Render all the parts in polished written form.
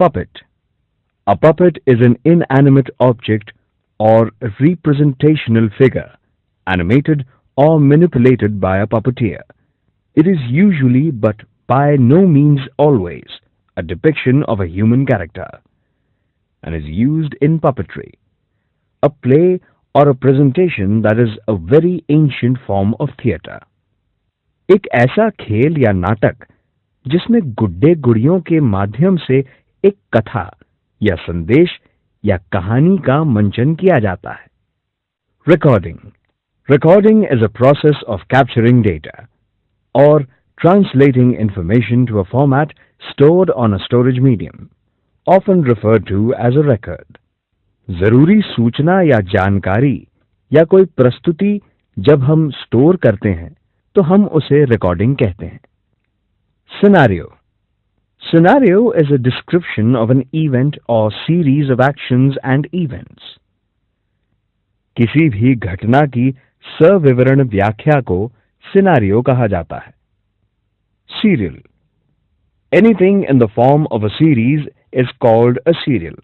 Puppet. A puppet is an inanimate object or representational figure, animated or manipulated by a puppeteer. It is usually, but by no means always, a depiction of a human character, and is used in puppetry, a play or a presentation that is a very ancient form of theatre. एक ऐसा खेल या नाटक जिसमें गुड्डे गुड़ियों के माध्यम से एक कथा या संदेश या कहानी का मंचन किया जाता है. Recording. Recording is a process of capturing data or translating information to a format stored on a storage medium, often referred to as a record. जरूरी सूचना या जानकारी या कोई प्रस्तुति जब हम स्टोर करते हैं तो हम उसे रिकॉर्डिंग कहते हैं. Scenario. Scenario is a description of an event or series of actions and events. किसी भी घटना की सविवरण व्याख्या को सिनारियो कहा जाता है. Serial. Anything in the form of a series is called a serial.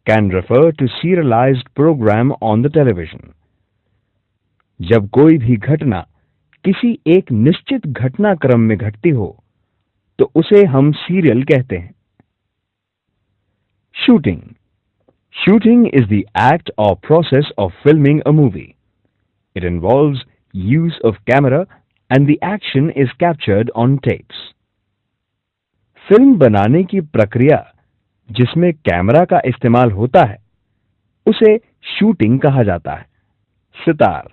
Can refer to serialized program on the television. जब कोई भी घटना किसी एक निश्चित घटनाक्रम में घटती हो तो उसे हम सीरियल कहते हैं. Shooting. Shooting is the act or process of filming a movie. It involves use of camera and the action is captured on tapes. Film बनाने की प्रक्रिया जिसमें कैमरा का इस्तेमाल होता है उसे शूटिंग कहा जाता है. Sitar.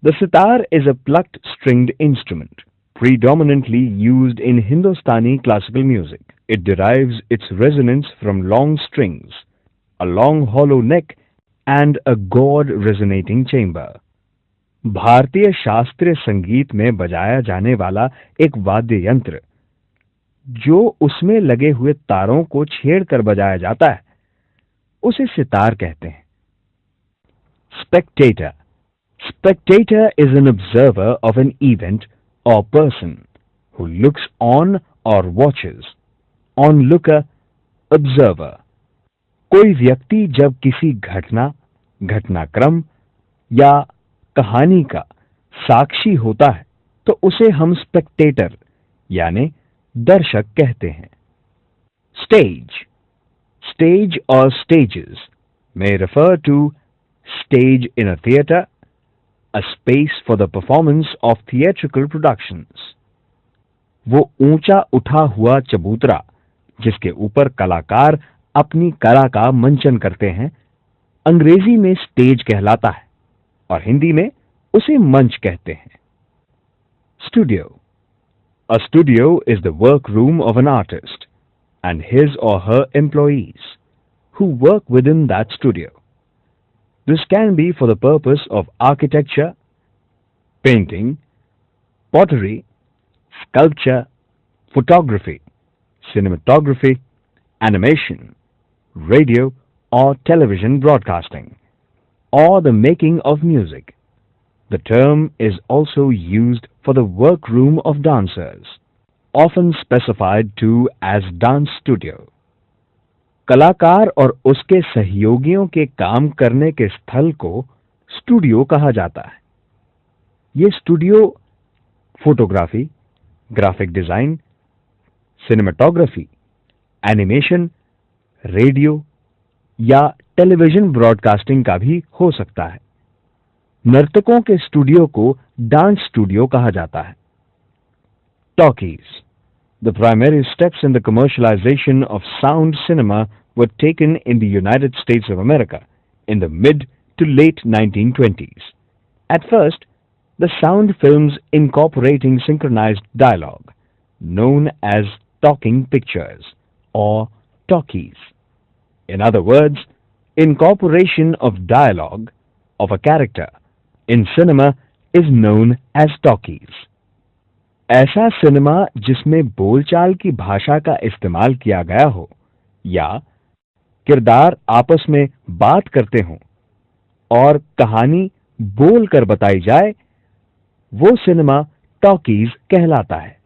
The sitar is a plucked stringed instrument, predominantly used in Hindustani classical music. It derives its resonance from long strings, a long hollow neck, and a gourd resonating chamber. भारतीय शास्त्रीय संगीत में बजाया जाने वाला एक वाद्य यंत्र जो उसमें लगे हुए तारों को छेड़कर बजाया जाता है उसे सितार कहते हैं. Spectator. Spectator is an observer of an event or person who looks on or watches. Onlooker, observer. कोई व्यक्ति जब किसी घटना, घटनाक्रम या कहानी का साक्षी होता है तो उसे हम स्पेक्टेटर यानी दर्शक कहते हैं. Stage. Stage or stages may refer to stage in a theatre, a space for the performance of theatrical productions. वो ऊंचा उठा हुआ चबूतरा जिसके ऊपर कलाकार अपनी कला का मंचन करते हैं अंग्रेजी में स्टेज कहलाता है और हिंदी में उसे मंच कहते हैं. Studio. A studio is the workroom of an artist and his or her employees who work within that studio. This can be for the purpose of architecture, painting, pottery, sculpture, photography, cinematography, animation, radio or television broadcasting, or the making of music. The term is also used for the workroom of dancers, often specified too as dance studio. कलाकार और उसके सहयोगियों के काम करने के स्थल को स्टूडियो कहा जाता है. ये studio photography, graphic design, cinematography, animation, radio या टेलीविजन ब्रॉडकास्टिंग का भी हो सकता है. नर्तकों के स्टूडियो को डांस स्टूडियो कहा जाता है. Talkies. The primary steps in the commercialization of sound cinema were taken in the United States of America in the mid to late 1920s. At first, the sound films incorporating synchronized dialogue, known as talking pictures or talkies. In other words, incorporation of dialogue of a character in cinema is known as talkies. ऐसा cinema जिसमें बोलचाल की भाषा का इस्तेमाल किया गया हो या किरदार आपस में बात करते हों और कहानी बोलकर बताई जाए वो सिनेमा टॉकीज कहलाता है.